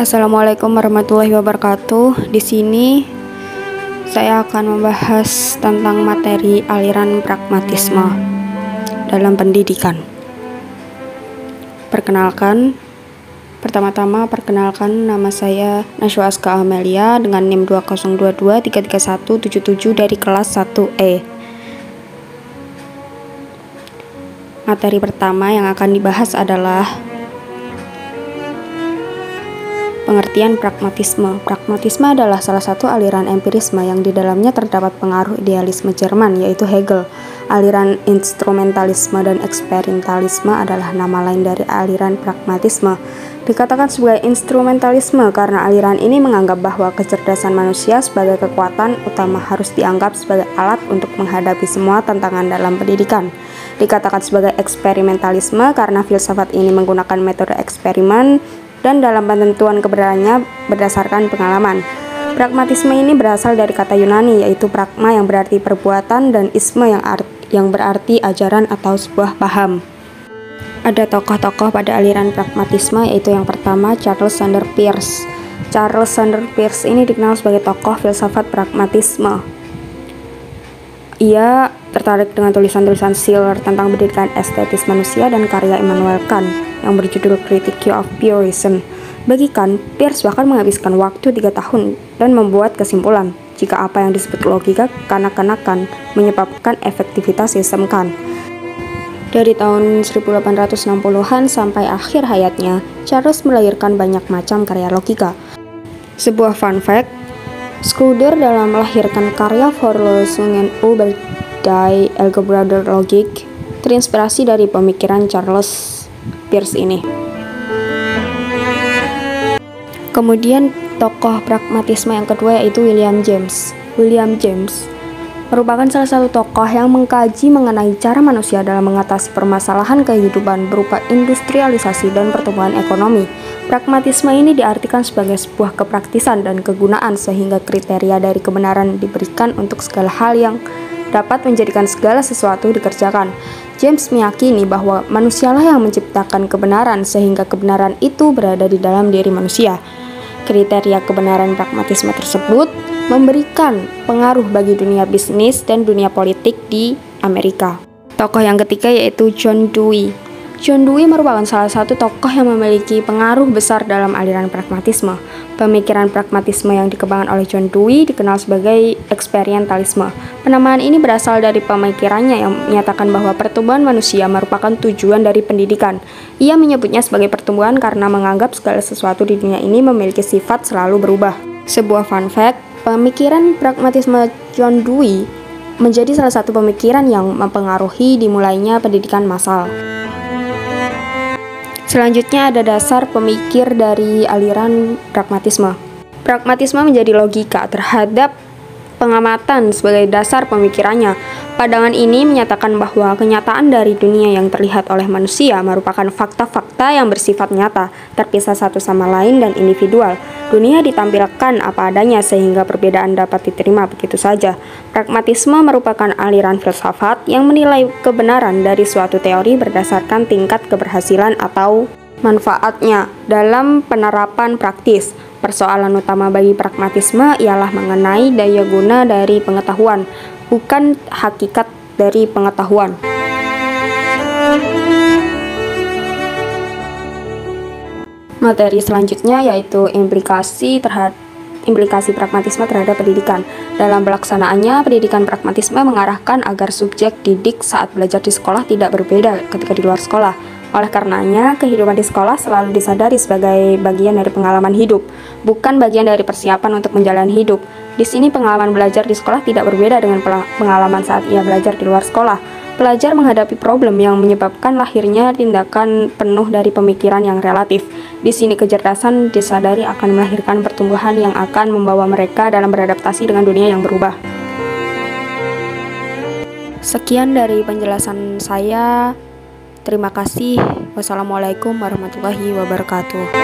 Assalamualaikum warahmatullahi wabarakatuh. Di sini saya akan membahas tentang materi aliran pragmatisme dalam pendidikan. Pertama-tama perkenalkan, nama saya Najwa Aska Amelia dengan NIM 202233177 dari kelas 1E. Materi pertama yang akan dibahas adalah pengertian pragmatisme. Pragmatisme adalah salah satu aliran empirisme yang di dalamnya terdapat pengaruh idealisme Jerman, yaitu Hegel. Aliran instrumentalisme dan eksperimentalisme adalah nama lain dari aliran pragmatisme. Dikatakan sebagai instrumentalisme karena aliran ini menganggap bahwa kecerdasan manusia sebagai kekuatan utama harus dianggap sebagai alat untuk menghadapi semua tantangan dalam pendidikan. Dikatakan sebagai eksperimentalisme karena filsafat ini menggunakan metode eksperimen dan dalam penentuan kebenarannya berdasarkan pengalaman. Pragmatisme ini berasal dari kata Yunani, yaitu pragma yang berarti perbuatan dan isme yang berarti ajaran atau sebuah paham. Ada tokoh-tokoh pada aliran pragmatisme, yaitu yang pertama Charles Sanders Peirce. Charles Sanders Peirce ini dikenal sebagai tokoh filsafat pragmatisme. Ia tertarik dengan tulisan-tulisan Schiller tentang pendidikan estetis manusia dan karya Immanuel Kant yang berjudul Critique of Pure Reason. Bagi Kant, Peirce bahkan menghabiskan waktu 3 tahun dan membuat kesimpulan jika apa yang disebut logika kanak-kanakan menyebabkan efektivitas sistem Kant. Dari tahun 1860-an sampai akhir hayatnya, Charles melahirkan banyak macam karya logika. Sebuah fun fact, Schrödinger dalam melahirkan karya Vorlesungen über die Algebra der Logik terinspirasi dari pemikiran Charles Peirce ini. Kemudian tokoh pragmatisme yang kedua yaitu William James. William James merupakan salah satu tokoh yang mengkaji mengenai cara manusia dalam mengatasi permasalahan kehidupan berupa industrialisasi dan pertumbuhan ekonomi. Pragmatisme ini diartikan sebagai sebuah kepraktisan dan kegunaan sehingga kriteria dari kebenaran diberikan untuk segala hal yang dapat menjadikan segala sesuatu dikerjakan. James meyakini bahwa manusialah yang menciptakan kebenaran sehingga kebenaran itu berada di dalam diri manusia. Kriteria kebenaran pragmatisme tersebut memberikan pengaruh bagi dunia bisnis dan dunia politik di Amerika. Tokoh yang ketiga yaitu John Dewey. John Dewey merupakan salah satu tokoh yang memiliki pengaruh besar dalam aliran pragmatisme. Pemikiran pragmatisme yang dikembangkan oleh John Dewey dikenal sebagai eksperimentalisme. Penamaan ini berasal dari pemikirannya yang menyatakan bahwa pertumbuhan manusia merupakan tujuan dari pendidikan. Ia menyebutnya sebagai pertumbuhan karena menganggap segala sesuatu di dunia ini memiliki sifat selalu berubah. Sebuah fun fact, pemikiran pragmatisme John Dewey menjadi salah satu pemikiran yang mempengaruhi dimulainya pendidikan massal. Selanjutnya ada dasar pemikir dari aliran pragmatisme. Pragmatisme menjadi logika terhadap pengamatan sebagai dasar pemikirannya. Pandangan ini menyatakan bahwa kenyataan dari dunia yang terlihat oleh manusia merupakan fakta-fakta yang bersifat nyata, terpisah satu sama lain dan individual. Dunia ditampilkan apa adanya sehingga perbedaan dapat diterima begitu saja. Pragmatisme merupakan aliran filsafat yang menilai kebenaran dari suatu teori berdasarkan tingkat keberhasilan atau manfaatnya dalam penerapan praktis. Persoalan utama bagi pragmatisme ialah mengenai daya guna dari pengetahuan, bukan hakikat dari pengetahuan. Materi selanjutnya yaitu implikasi pragmatisme terhadap pendidikan. Dalam pelaksanaannya, pendidikan pragmatisme mengarahkan agar subjek didik saat belajar di sekolah tidak berbeda ketika di luar sekolah. Oleh karenanya, kehidupan di sekolah selalu disadari sebagai bagian dari pengalaman hidup, bukan bagian dari persiapan untuk menjalani hidup. Di sini pengalaman belajar di sekolah tidak berbeda dengan pengalaman saat ia belajar di luar sekolah. Pelajar menghadapi problem yang menyebabkan lahirnya tindakan penuh dari pemikiran yang relatif. Di sini kecerdasan disadari akan melahirkan pertumbuhan yang akan membawa mereka dalam beradaptasi dengan dunia yang berubah. Sekian dari penjelasan saya. Terima kasih. Wassalamualaikum warahmatullahi wabarakatuh.